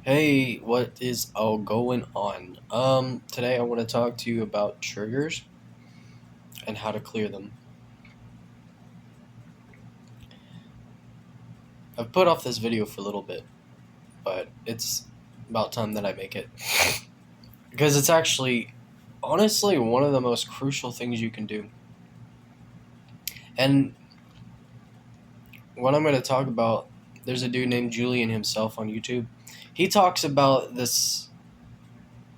Hey, what is all going on? Today I want to talk to you about triggers and how to clear them. I've put off this video for a little bit, but it's about time that I make it. Because it's actually, honestly, one of the most crucial things you can do. And what I'm going to talk about, there's a dude named Julian himself on YouTube. He talks about this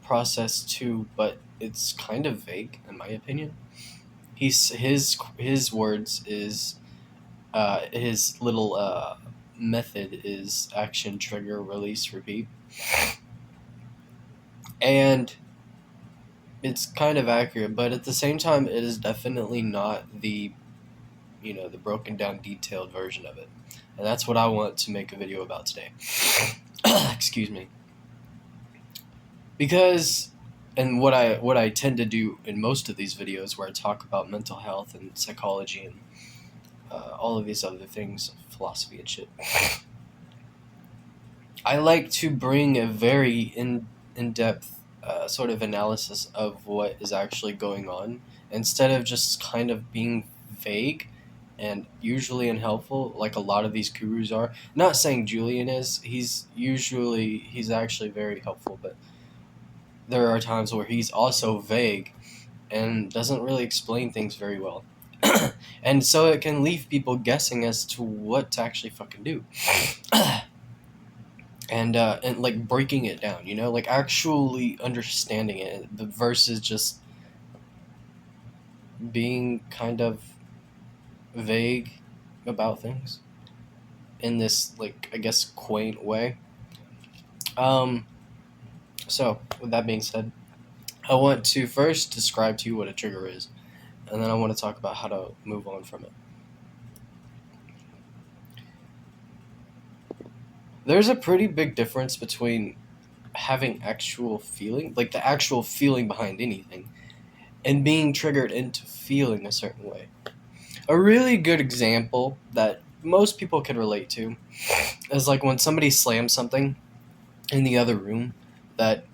process too, but it's kind of vague, in my opinion. His words is his little method is action, trigger, release, repeat, and it's kind of accurate. But at the same time, it is definitely not the broken down, detailed version of it, and that's what I want to make a video about today. Excuse me, because. And what I tend to do in most of these videos, where I talk about mental health and psychology and all of these other things, philosophy and shit, I like to bring a very in depth sort of analysis of what is actually going on instead of just kind of being vague and usually unhelpful like a lot of these gurus are. Not saying Julian is. He's actually very helpful, but there are times where he's also vague and doesn't really explain things very well. And so it can leave people guessing as to what to actually fucking do. And like breaking it down, like actually understanding it versus just being kind of vague about things in this, like, I guess, quaint way. um so with that being said, I want to first describe to you what a trigger is, and then I want to talk about how to move on from it. There's a pretty big difference between having actual feeling, like the actual feeling behind anything, and being triggered into feeling a certain way. A really good example that most people can relate to is like when somebody slams something in the other room that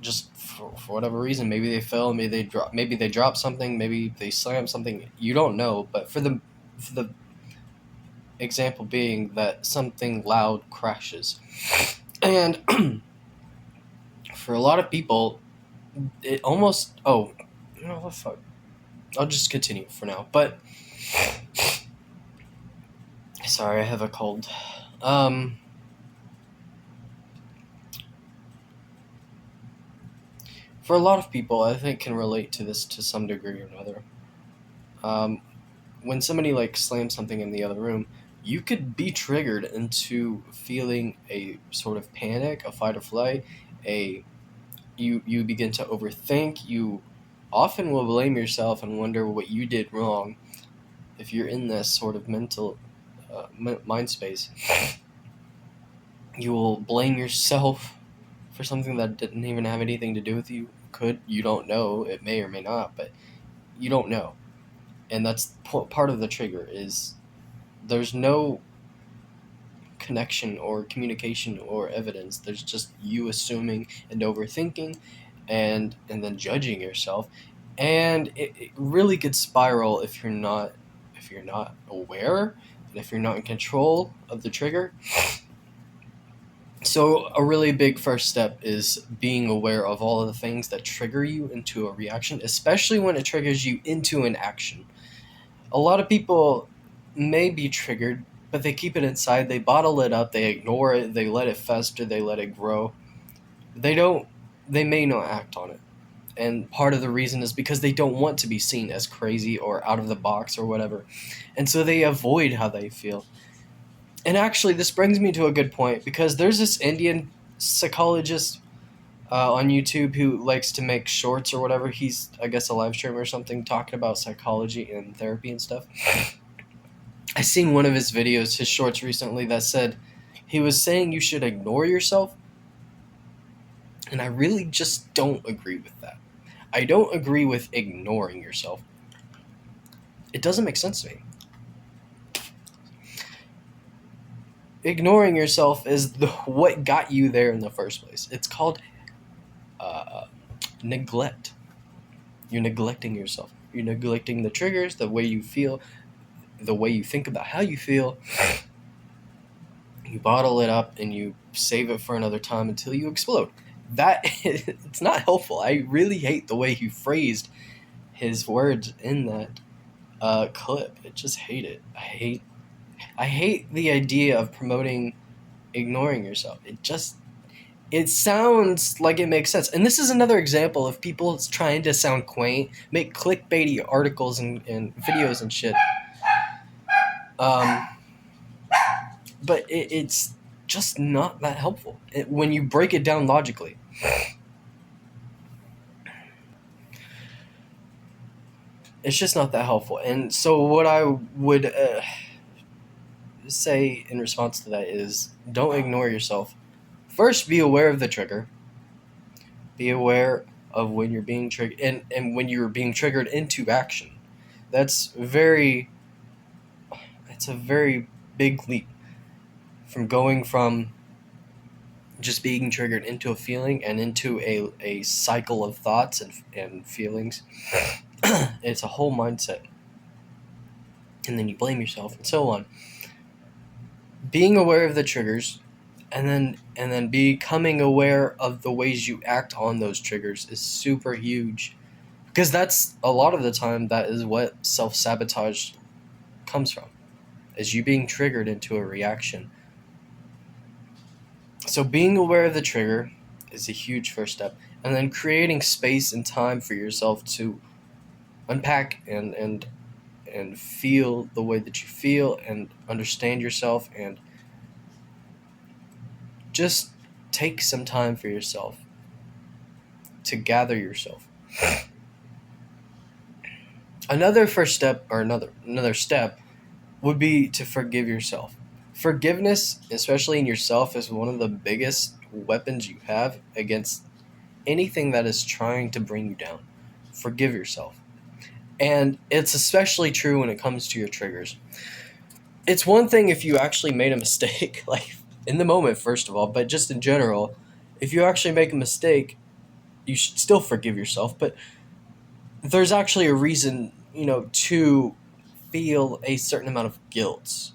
just for whatever reason, maybe they fell, maybe they dropped something, maybe they slammed something, you don't know, but for the example being that something loud crashes. And for a lot of people, it almost, oh, what the fuck, I'll just continue for now. But sorry, I have a cold. For a lot of people, I think can relate to this to some degree or another. Um, when somebody like slams something in the other room, you could be triggered into feeling a sort of panic, a fight or flight, a you begin to overthink. You often will blame yourself and wonder what you did wrong. If you're in this sort of mental mind space, you will blame yourself for something that didn't even have anything to do with you. You don't know, it may or may not, but you don't know. And that's part of the trigger is there's no connection or communication or evidence. There's just you assuming and overthinking and then judging yourself. And it really could spiral if you're not aware and if you're not in control of the trigger. So a really big first step is being aware of all of the things that trigger you into a reaction, especially when it triggers you into an action. A lot of people may be triggered, but they keep it inside, they bottle it up, they ignore it, they let it fester, they let it grow. They may not act on it. And part of the reason is because they don't want to be seen as crazy or out of the box or whatever. And so they avoid how they feel. And actually, this brings me to a good point, because there's this Indian psychologist on YouTube who likes to make shorts or whatever. He's, I guess, a live streamer or something, talking about psychology and therapy and stuff. I seen one of his videos, his shorts recently, that said he was saying you should ignore yourself, and I really just don't agree with that. I don't agree with ignoring yourself. It doesn't make sense to me. ignoring yourself is what got you there in the first place. It's called uh, neglect. You're neglecting yourself. You're neglecting the triggers, the way you feel, the way you think about how you feel. You bottle it up and you save it for another time until you explode. That it's not helpful. I really hate the way he phrased his words in that clip. I just hate it. I hate the idea of promoting ignoring yourself. It sounds like it makes sense. And this is another example of people trying to sound quaint, make clickbaity articles and videos and shit. Um, but it's just not that helpful when you break it down logically. It's just not that helpful. And so what I would say in response to that is don't ignore yourself. First, be aware of the trigger. Be aware of when you're being triggered and when you're being triggered into action. That's very it's a very big leap from going from just being triggered into a feeling and into a cycle of thoughts and feelings. It's a whole mindset. And then you blame yourself and so on. Being aware of the triggers and then becoming aware of the ways you act on those triggers is super huge. Because that's a lot of the time that is what self-sabotage comes from. Is you being triggered into a reaction. So being aware of the trigger is a huge first step. And then creating space and time for yourself to unpack and feel the way that you feel and understand yourself and just take some time for yourself to gather yourself. Another first step or another step would be to forgive yourself. Forgiveness, especially in yourself, is one of the biggest weapons you have against anything that is trying to bring you down. Forgive yourself. And it's especially true when it comes to your triggers. It's one thing if you actually made a mistake, like in the moment, first of all, but just in general, if you actually make a mistake, you should still forgive yourself. But there's actually a reason, to feel a certain amount of guilt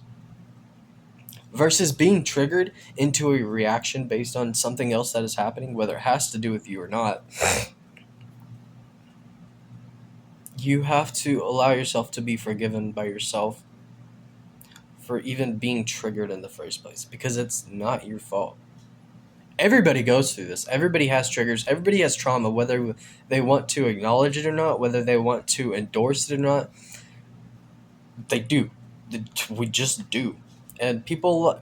versus being triggered into a reaction based on something else that is happening, whether it has to do with you or not. You have to allow yourself to be forgiven by yourself for even being triggered in the first place, because it's not your fault. Everybody goes through this. Everybody has triggers. Everybody has trauma, whether they want to acknowledge it or not, whether they want to endorse it or not. They do. We just do. And people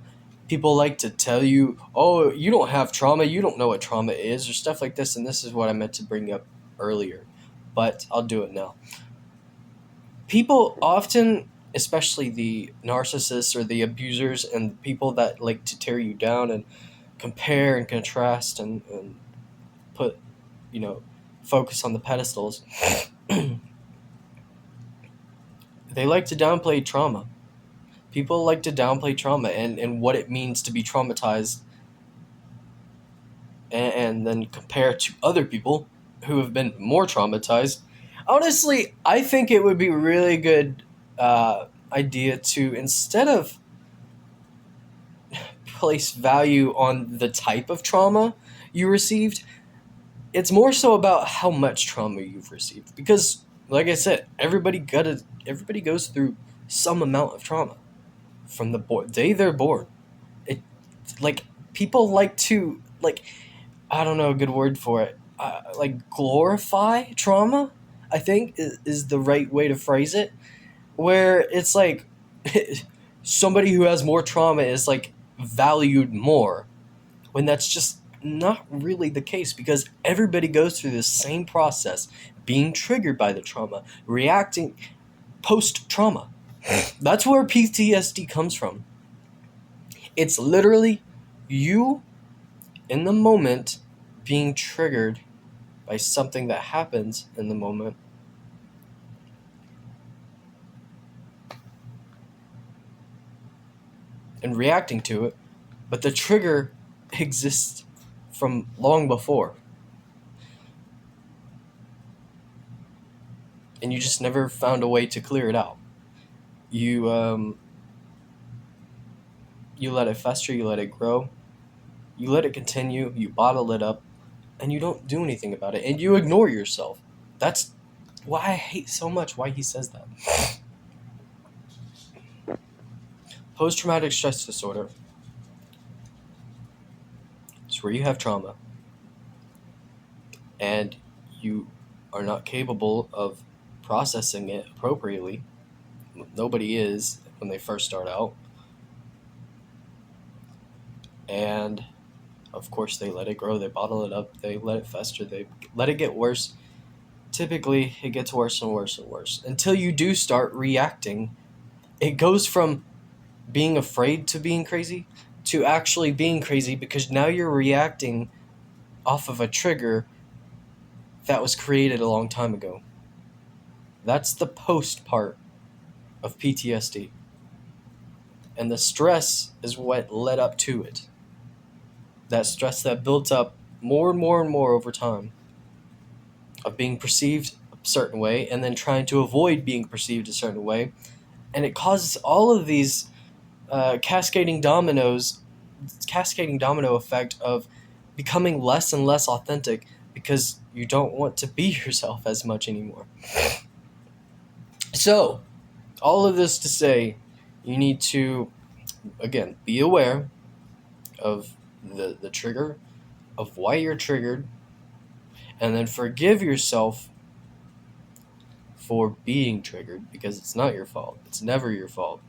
like to tell you, oh, you don't have trauma, you don't know what trauma is, or stuff like this, and this is what I meant to bring up earlier, but I'll do it now. People often, especially the narcissists or the abusers and people that like to tear you down and compare and contrast and put, focus on the pedestals, they like to downplay trauma. People like to downplay trauma and what it means to be traumatized and then compare it to other people who have been more traumatized. Honestly, I think it would be a really good idea to, instead of place value on the type of trauma you received, it's more so about how much trauma you've received. Because, like I said, everybody goes through some amount of trauma from the day they're born. It like people like to I don't know a good word for it. Glorify trauma, I think is the right way to phrase it. Where it's like somebody who has more trauma is like valued more, when that's just not really the case, because everybody goes through this same process, being triggered by the trauma, reacting post-trauma. That's where PTSD comes from. It's literally you in the moment being triggered by something that happens in the moment. and reacting to it, but the trigger exists from long before. And you just never found a way to clear it out. You you let it fester, you let it grow, you let it continue, you bottle it up, and you don't do anything about it, and you ignore yourself. That's why I hate so much why he says that. Post-traumatic stress disorder is where you have trauma and you are not capable of processing it appropriately. Nobody is when they first start out. And of course they let it grow, they bottle it up, they let it fester, they let it get worse. Typically it gets worse and worse and worse until you do start reacting. It goes from being afraid to being crazy to actually being crazy, because now you're reacting off of a trigger that was created a long time ago. That's the post part of PTSD. And the stress is what led up to it. That stress that built up more and more and more over time of being perceived a certain way and then trying to avoid being perceived a certain way. And it causes all of these cascading domino effect of becoming less and less authentic because you don't want to be yourself as much anymore. So, all of this to say, you need to, again, be aware of the trigger, of why you're triggered, and then forgive yourself for being triggered, because it's not your fault. It's never your fault.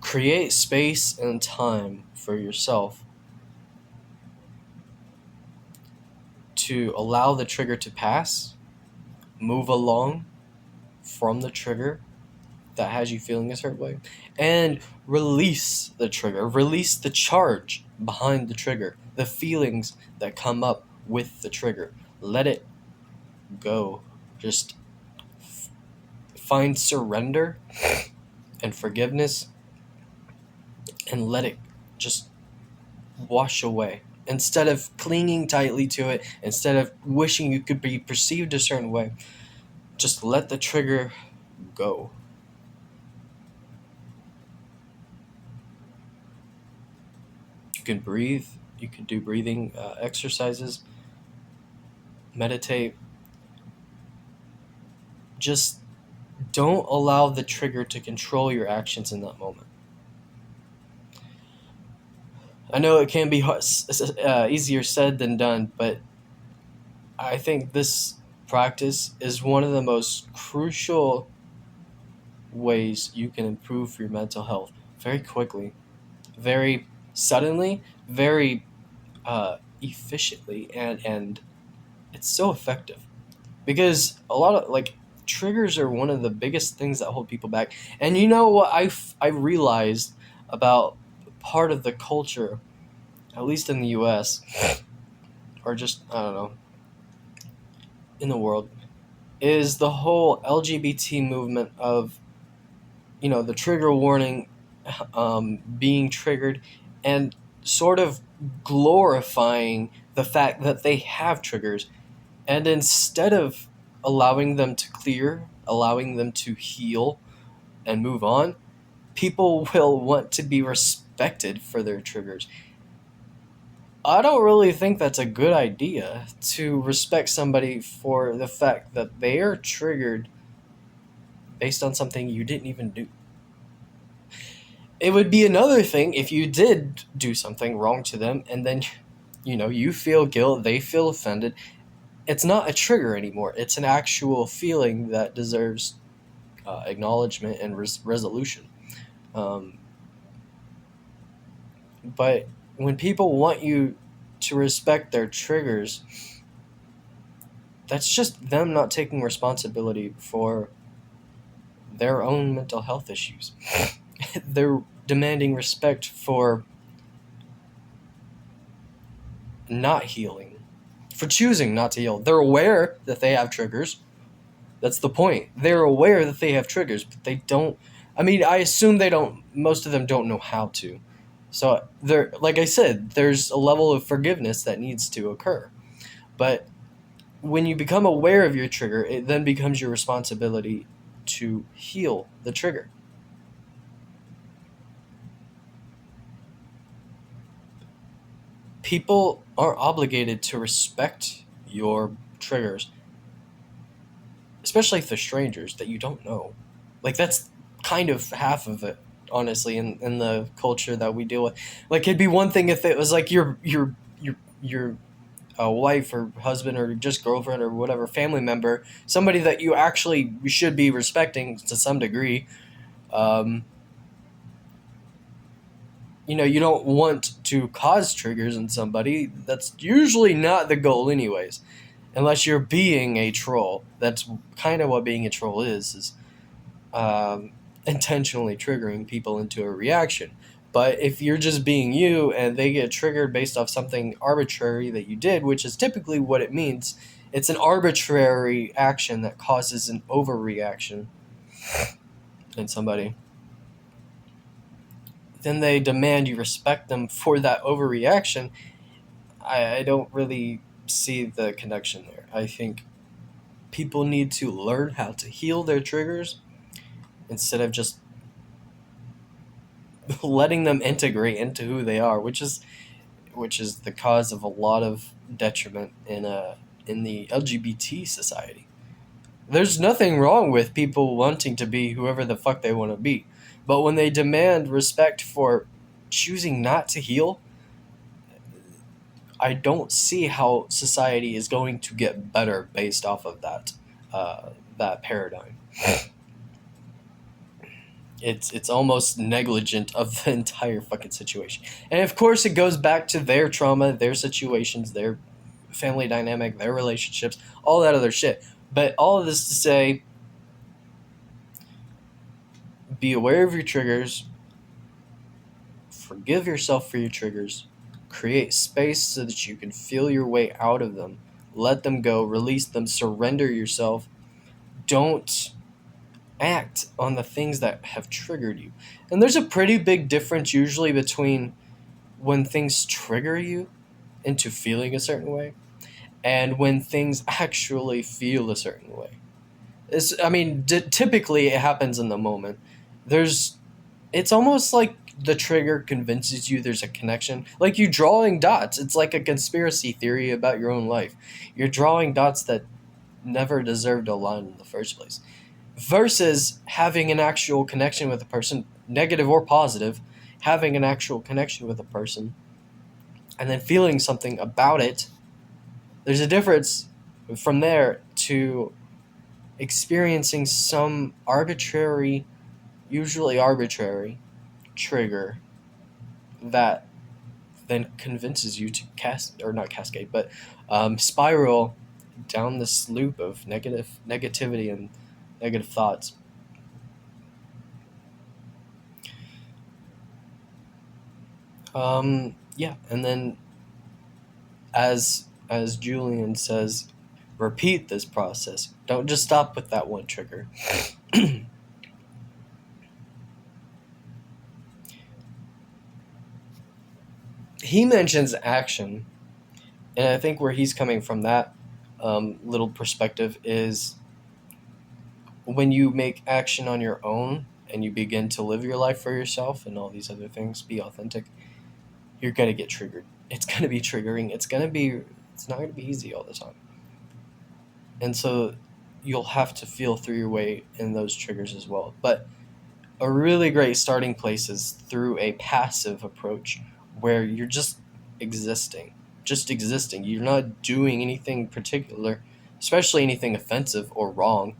Create space and time for yourself to allow the trigger to pass, move along from the trigger that has you feeling a certain way, and release the trigger, release the charge behind the trigger, the feelings that come up with the trigger. Let it go. Just find surrender and forgiveness and let it just wash away. Instead of clinging tightly to it, instead of wishing you could be perceived a certain way, just let the trigger go. You can breathe. You can do breathing exercises, meditate. Just don't allow the trigger to control your actions in that moment. I know it can be easier said than done, but I think this practice is one of the most crucial ways you can improve your mental health very quickly, very suddenly, very efficiently, and it's so effective. Because a lot of, triggers are one of the biggest things that hold people back. And you know what I realized about part of the culture, at least in the US, or just, I don't know, in the world, is the whole LGBT movement of, the trigger warning, being triggered, and sort of glorifying the fact that they have triggers. And instead of allowing them to clear, allowing them to heal and move on, people will want to be respected for their triggers. I don't really think that's a good idea, to respect somebody for the fact that they are triggered based on something you didn't even do. It would be another thing if you did do something wrong to them and then, you feel guilt, they feel offended. It's not a trigger anymore. It's an actual feeling that deserves acknowledgement and resolution. But when people want you to respect their triggers, that's just them not taking responsibility for their own mental health issues. They're demanding respect for not healing, for choosing not to heal. They're aware that they have triggers. That's the point. They're aware that they have triggers, but they don't. I mean, I assume they don't. Most of them don't know how to. So there, like I said, there's a level of forgiveness that needs to occur. But when you become aware of your trigger, it then becomes your responsibility to heal the trigger. People are obligated to respect your triggers, especially if they're strangers that you don't know. Like that's kind of half of it, honestly, in the culture that we deal with. Like it'd be one thing if it was like your wife or husband or just girlfriend or whatever family member, somebody that you actually should be respecting to some degree. Um, you don't want to cause triggers in somebody. That's usually not the goal, anyways. Unless you're being a troll. That's kind of what being a troll is intentionally triggering people into a reaction. But if you're just being you and they get triggered based off something arbitrary that you did, which is typically what it means, it's an arbitrary action that causes an overreaction in somebody. Then they demand you respect them for that overreaction. I don't really see the connection there. I think people need to learn how to heal their triggers instead of just letting them integrate into who they are, which is the cause of a lot of detriment in the LGBT society. There's nothing wrong with people wanting to be whoever the fuck they want to be, but when they demand respect for choosing not to heal, I don't see how society is going to get better based off of that paradigm. It's almost negligent of the entire fucking situation. And of course it goes back to their trauma, their situations, their family dynamic, their relationships, all that other shit. But all of this to say, be aware of your triggers, forgive yourself for your triggers, create space so that you can feel your way out of them, let them go, release them, surrender yourself. Don't act on the things that have triggered you. And there's a pretty big difference usually between when things trigger you into feeling a certain way and when things actually feel a certain way. I mean, typically it happens in the moment. It's almost like the trigger convinces you there's a connection. Like you drawing dots. It's like a conspiracy theory about your own life. You're drawing dots that never deserved to align in the first place. Versus having an actual connection with a person, negative or positive, having an actual connection with a person and then feeling something about it. There's a difference from there to experiencing some arbitrary, usually arbitrary, trigger that then convinces you to not cascade, but spiral down this loop of negativity and negative thoughts. Yeah, and then as Julian says, repeat this process. Don't just stop with that one trigger. He mentions action, and I think where he's coming from that little perspective is when you make action on your own and you begin to live your life for yourself and all these other things, be authentic, you're going to get triggered. It's going to be triggering. It's not going to be easy all the time. And so you'll have to feel through your way in those triggers as well. But a really great starting place is through a passive approach where you're just existing. Just existing. You're not doing anything particular, especially anything offensive or wrong.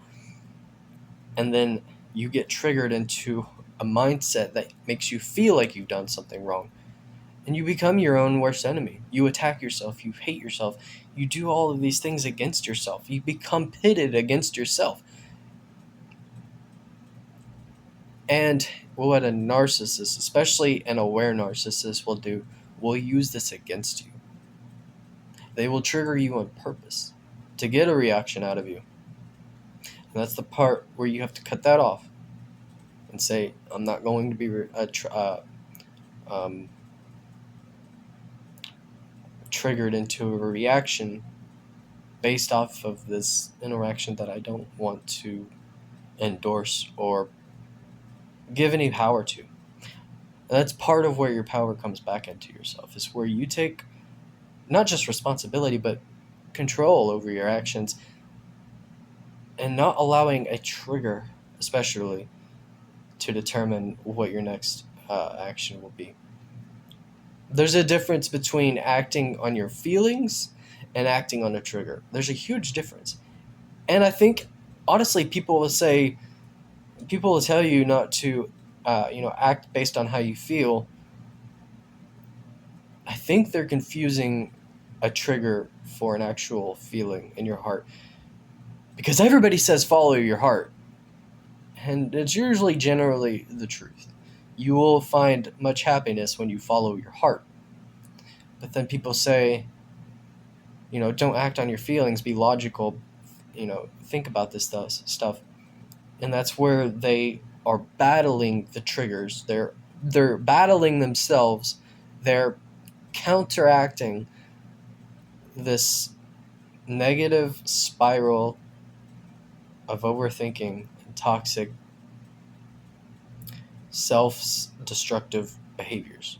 And then you get triggered into a mindset that makes you feel like you've done something wrong. And you become your own worst enemy. You attack yourself. You hate yourself. You do all of these things against yourself. You become pitted against yourself. And what a narcissist, especially an aware narcissist, will use this against you. They will trigger you on purpose to get a reaction out of you. And that's the part where you have to cut that off and say, I'm not going to be um, triggered into a reaction based off of this interaction that I don't want to endorse or give any power to. And that's part of where your power comes back into yourself, is where you take not just responsibility, but control over your actions and not allowing a trigger, especially, to determine what your next action will be. There's a difference between acting on your feelings and acting on a trigger. There's a huge difference. And I think, honestly, people will tell you not to, act based on how you feel. I think they're confusing a trigger for an actual feeling in your heart. Because everybody says follow your heart. And it's usually generally the truth. You will find much happiness when you follow your heart. But then people say, don't act on your feelings, be logical, think about this stuff. And that's where they are battling the triggers. They're battling themselves. They're counteracting this negative spiral of overthinking and toxic self-destructive behaviors.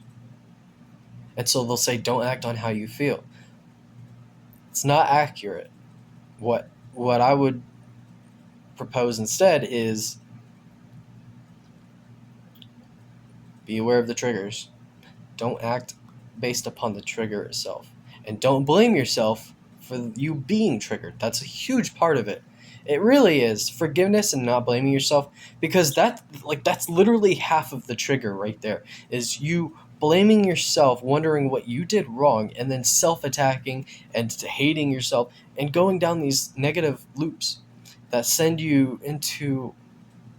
And so they'll say, don't act on how you feel. It's not accurate. What I would propose instead is be aware of the triggers. Don't act based upon the trigger itself. And don't blame yourself for you being triggered. That's a huge part of it. It really is. Forgiveness and not blaming yourself, because that's literally half of the trigger right there, is you blaming yourself, wondering what you did wrong, and then self-attacking and hating yourself and going down these negative loops that send you into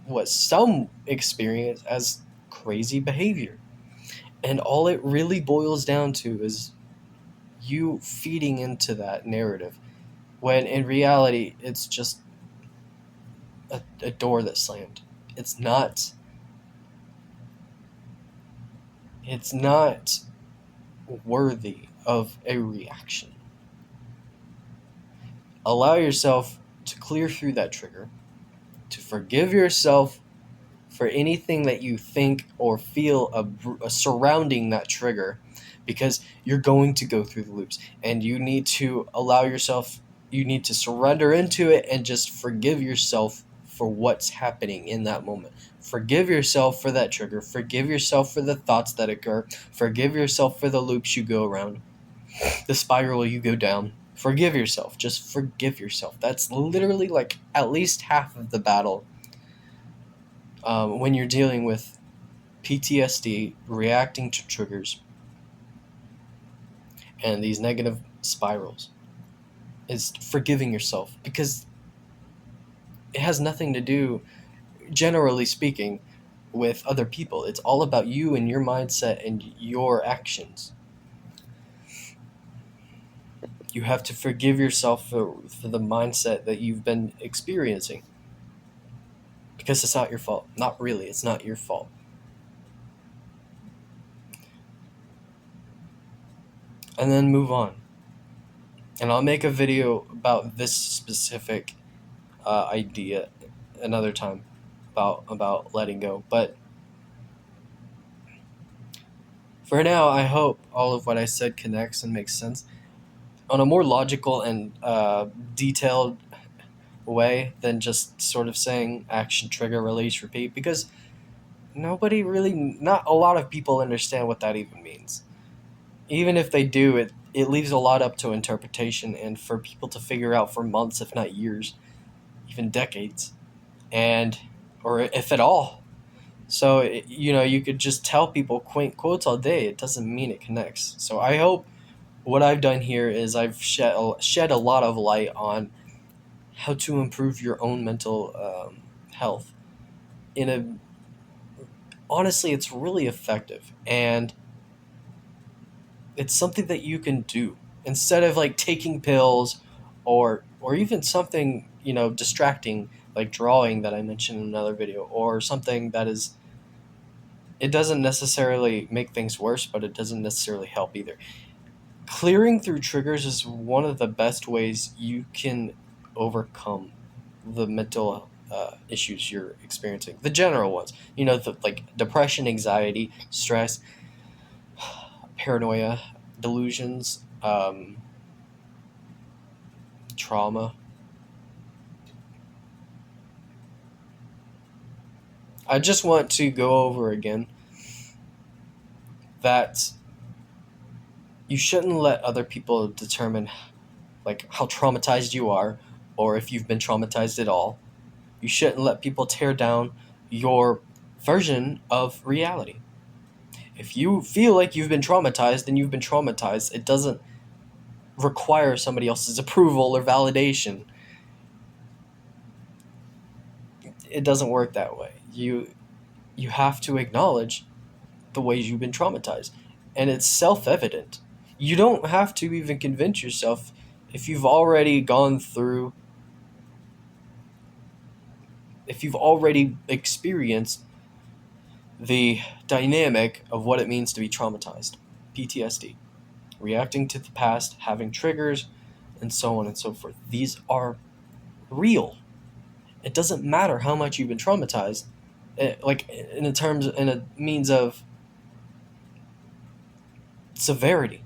what some experience as crazy behavior. And all it really boils down to is you feeding into that narrative, when in reality it's just a door that slammed. It's not worthy of a reaction. Allow yourself to clear through that trigger, to forgive yourself for anything that you think or feel surrounding that trigger, because you're going to go through the loops, and you need to surrender into it and just forgive yourself for what's happening in that moment. Forgive yourself for that trigger. Forgive yourself for the thoughts that occur. Forgive yourself for the loops you go around, the spiral you go down. Forgive yourself. Just forgive yourself. That's literally like at least half of the battle when you're dealing with PTSD, reacting to triggers, and these negative spirals, is forgiving yourself, because it has nothing to do, generally speaking, with other people. It's all about you and your mindset and your actions. You have to forgive yourself for the mindset that you've been experiencing, because it's not your fault. Not really, it's not your fault. And then move on. And I'll make a video about this specific idea another time, about letting go. But for now, I hope all of what I said connects and makes sense on a more logical and detailed way than just sort of saying action, trigger, release, repeat, because not a lot of people understand what that even means. Even if they do, it leaves a lot up to interpretation and for people to figure out for months, if not years, even decades, or if at all. So, you could just tell people quaint quotes all day. It doesn't mean it connects. So I hope what I've done here is I've shed a lot of light on how to improve your own mental health. Honestly, it's really effective, and it's something that you can do instead of like taking pills or even something distracting like drawing that I mentioned in another video, or something that is, it doesn't necessarily make things worse, but it doesn't necessarily help either. Clearing through triggers is one of the best ways you can overcome the mental issues you're experiencing. The general ones, like depression, anxiety, stress, paranoia, delusions, trauma. I just want to go over again that you shouldn't let other people determine like how traumatized you are, or if you've been traumatized at all. You shouldn't let people tear down your version of reality. If you feel like you've been traumatized, then you've been traumatized. It doesn't require somebody else's approval or validation. It doesn't work that way. You have to acknowledge the ways you've been traumatized. And it's self-evident. You don't have to even convince yourself if you've already gone through, if you've already experienced the dynamic of what it means to be traumatized. PTSD. Reacting to the past, having triggers, and so on and so forth. These are real. It doesn't matter how much you've been traumatized, like in a means of severity.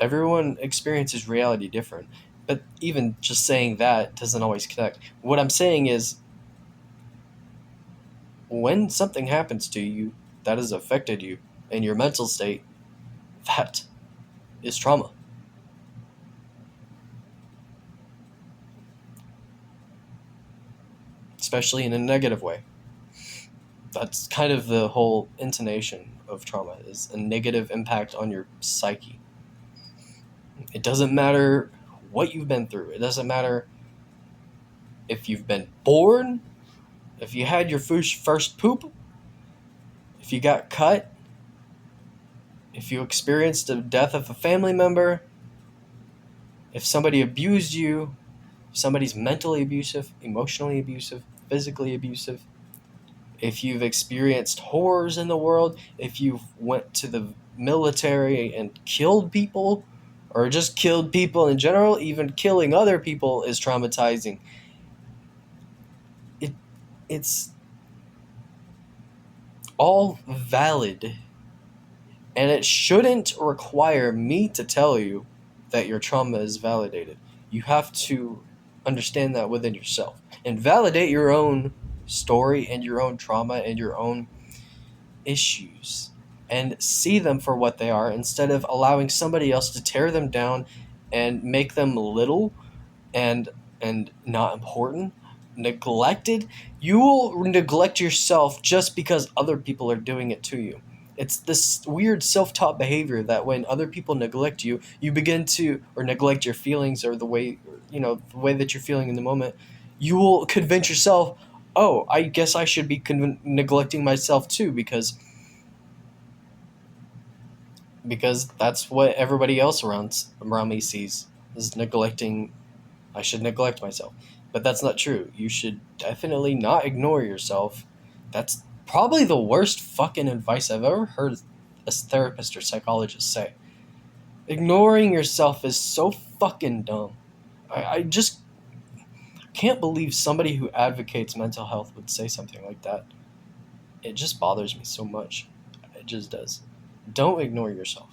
Everyone experiences reality different, but even just saying that doesn't always connect. What I'm saying is, when something happens to you that has affected you in your mental state, that is trauma. Especially in a negative way. That's kind of the whole intonation of trauma, is a negative impact on your psyche. It doesn't matter what you've been through. It doesn't matter if you've been born, if you had your first poop, if you got cut, if you experienced the death of a family member, if somebody abused you, if somebody's mentally abusive, emotionally abusive, physically abusive, if you've experienced horrors in the world, if you've went to the military and killed people, or just killed people in general, even killing other people is traumatizing. It's all valid, and it shouldn't require me to tell you that your trauma is validated. You have to understand that within yourself and validate your own story and your own trauma and your own issues, and see them for what they are, instead of allowing somebody else to tear them down and make them little and not important, neglected. You will neglect yourself just because other people are doing it to you. It's this weird self-taught behavior that when other people neglect you, you begin to, or neglect your feelings, or the way that you're feeling in the moment, you will convince yourself, oh, I guess I should be neglecting myself too, because that's what everybody else around me sees, is neglecting. I should neglect myself. But that's not true. You should definitely not ignore yourself. That's probably the worst fucking advice I've ever heard a therapist or psychologist say. Ignoring yourself is so fucking dumb. I just can't believe somebody who advocates mental health would say something like that. It just bothers me so much. It just does. Don't ignore yourself.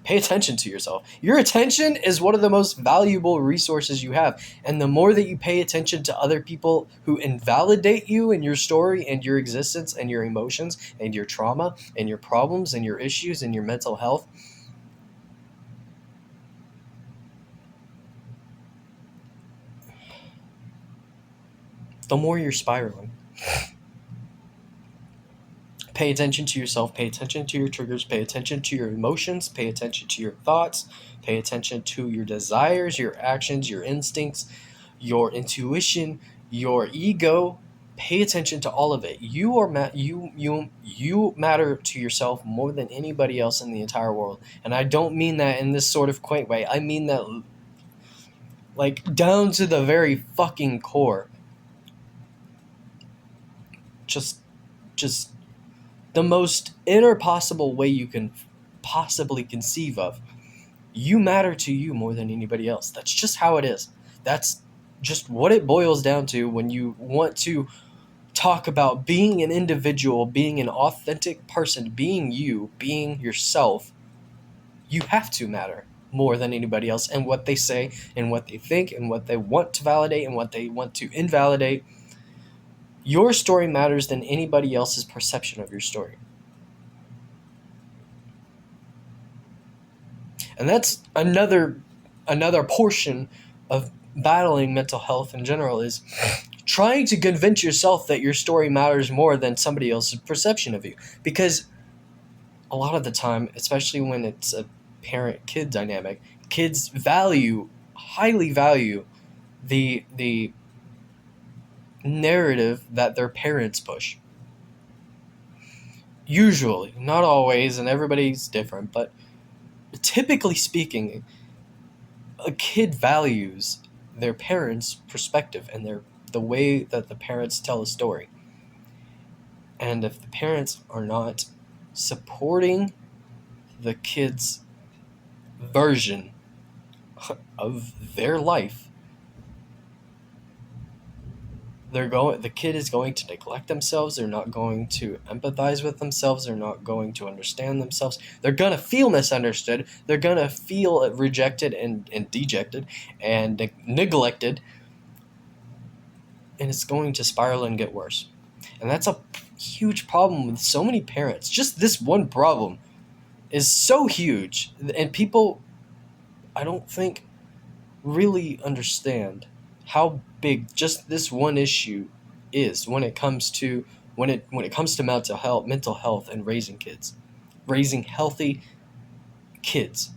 Pay attention to yourself. Your attention is one of the most valuable resources you have. And the more that you pay attention to other people who invalidate you and your story and your existence and your emotions and your trauma and your problems and your issues and your mental health, the more you're spiraling. Pay attention to yourself, pay attention to your triggers, pay attention to your emotions, pay attention to your thoughts, pay attention to your desires, your actions, your instincts, your intuition, your ego. Pay attention to all of it. You are you matter to yourself more than anybody else in the entire world. And I don't mean that in this sort of quaint way. I mean that like down to the very fucking core. just the most inner possible way you can possibly conceive of. You matter to you more than anybody else. That's just how it is. That's just what it boils down to when you want to talk about being an individual, being an authentic person, being you, being yourself. You have to matter more than anybody else, and what they say and what they think and what they want to validate and what they want to invalidate. Your story matters than anybody else's perception of your story. And that's another portion of battling mental health in general, is trying to convince yourself that your story matters more than somebody else's perception of you. Because a lot of the time, especially when it's a parent-kid dynamic, kids highly value the narrative that their parents push. Usually, not always, and everybody's different, but typically speaking, a kid values their parents' perspective and the way that the parents tell a story. And if the parents are not supporting the kid's version of their life, the kid is going to neglect themselves. They're not going to empathize with themselves. They're not going to understand themselves. They're going to feel misunderstood. They're going to feel rejected and dejected and neglected. And it's going to spiral and get worse. And that's a huge problem with so many parents. Just this one problem is so huge. And people, I don't think, really understand how big just this one issue is when it comes to mental health and raising kids. Raising healthy kids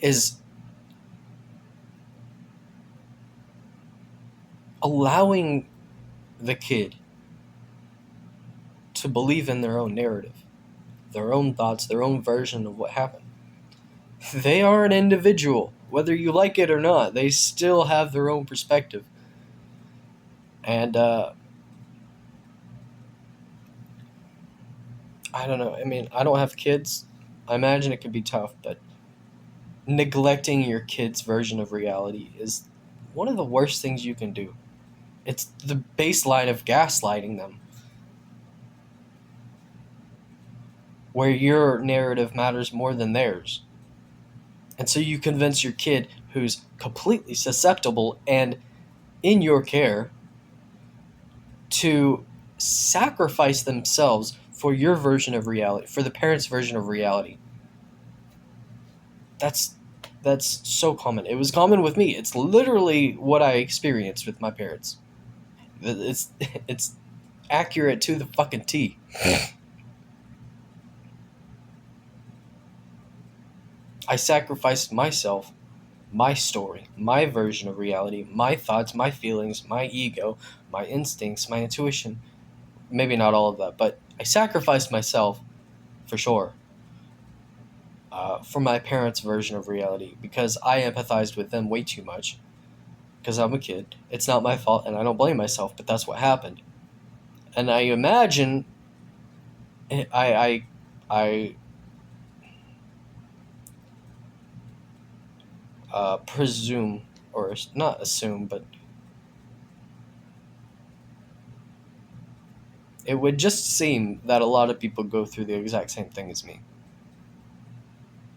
is allowing the kid to believe in their own narrative, their own thoughts, their own version of what happened. They are an individual. Whether you like it or not, they still have their own perspective. And I don't know. I mean, I don't have kids. I imagine it could be tough, but neglecting your kid's version of reality is one of the worst things you can do. It's the baseline of gaslighting them, where your narrative matters more than theirs. And so you convince your kid, who's completely susceptible and in your care, to sacrifice themselves for your version of reality, for the parents' version of reality. That's so common. It was common with me. It's literally what I experienced with my parents. It's accurate to the fucking T. I sacrificed myself, my story, my version of reality, my thoughts, my feelings, my ego, my instincts, my intuition. Maybe not all of that, but I sacrificed myself, for sure, for my parents' version of reality, because I empathized with them way too much, because I'm a kid. It's not my fault, and I don't blame myself, but that's what happened. And I imagine, I presume, or not assume, but it would just seem that a lot of people go through the exact same thing as me.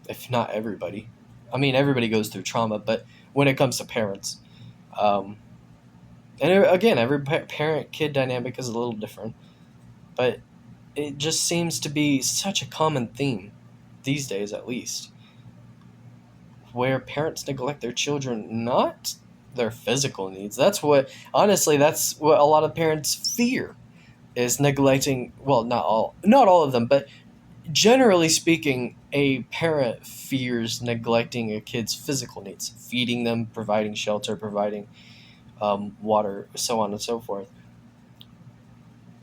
If not everybody. I mean, everybody goes through trauma, but when it comes to parents, and again, every parent-kid dynamic is a little different, but it just seems to be such a common theme, these days at least, where parents neglect their children, not their physical needs. Honestly, that's what a lot of parents fear, is neglecting, well, not all of them, but generally speaking, a parent fears neglecting a kid's physical needs, feeding them, providing shelter, providing water, so on and so forth.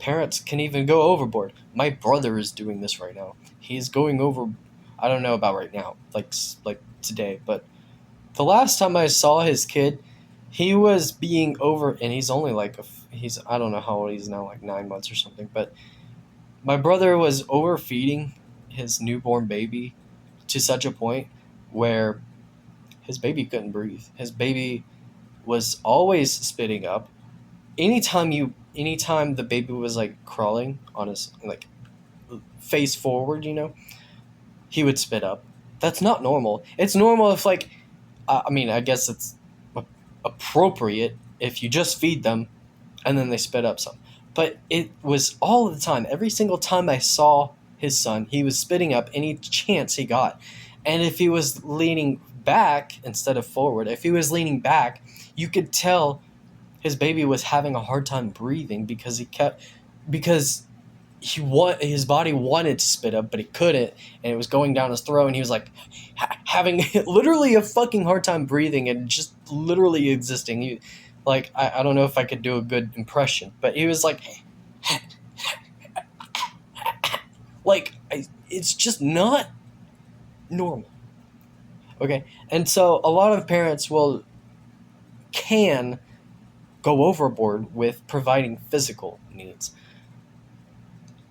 Parents can even go overboard. My brother is doing this right now. He's going over, I don't know about right now, like today, but the last time I saw his kid, he was being over, and he's only like he's, I don't know how old he's now, like 9 months or something. But my brother was overfeeding his newborn baby to such a point where his baby couldn't breathe. His baby was always spitting up. Anytime the baby was like crawling on his, like, face forward, he would spit up. That's not normal. It's normal if, like, I mean, I guess it's appropriate if you just feed them and then they spit up some. But it was all the time. Every single time I saw his son, he was spitting up any chance he got. And if he was leaning back instead of forward, if he was leaning back, you could tell his baby was having a hard time breathing because his body wanted to spit up, but he couldn't, and it was going down his throat, and he was like having literally a fucking hard time breathing and just literally existing. I don't know if I could do a good impression, but he was like, it's just not normal. Okay, and so a lot of parents can go overboard with providing physical needs.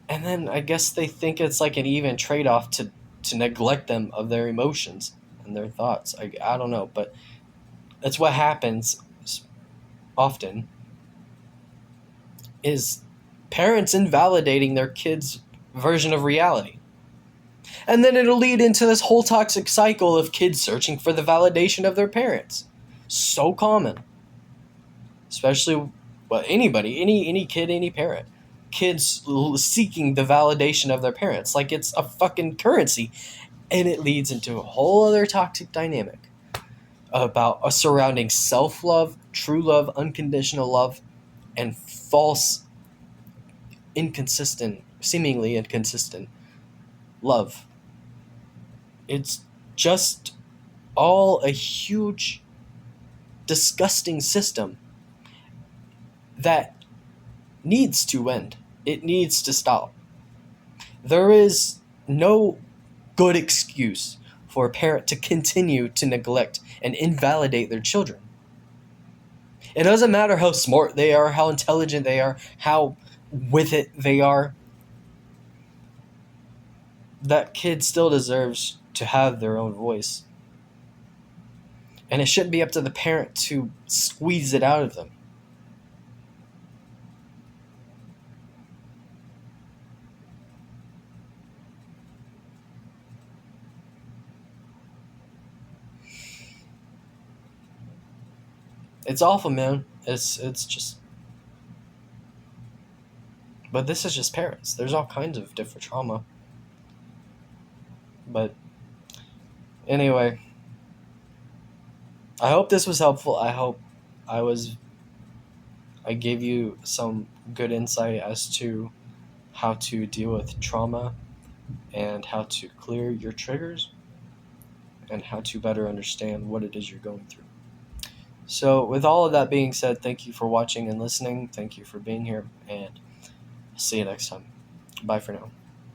And then I guess they think it's like an even trade-off to neglect them of their emotions and their thoughts. I don't know, but that's what happens often, is parents invalidating their kids' version of reality. And then it'll lead into this whole toxic cycle of kids searching for the validation of their parents. So common. Especially, well, anybody, any kid, any parent. Kids seeking the validation of their parents like it's a fucking currency. And it leads into a whole other toxic dynamic about surrounding self-love, true love, unconditional love, and false, seemingly inconsistent love. It's just all a huge, disgusting system that needs to end. It needs to stop. There is no good excuse for a parent to continue to neglect and invalidate their children. It doesn't matter how smart they are, how intelligent they are, how with it they are. That kid still deserves to have their own voice. And it shouldn't be up to the parent to squeeze it out of them. It's awful, man. It's just... But this is just parents. There's all kinds of different trauma. But anyway, I hope this was helpful. I hope I gave you some good insight as to how to deal with trauma and how to clear your triggers and how to better understand what it is you're going through. So with all of that being said, thank you for watching and listening. Thank you for being here, and I'll see you next time. Bye for now.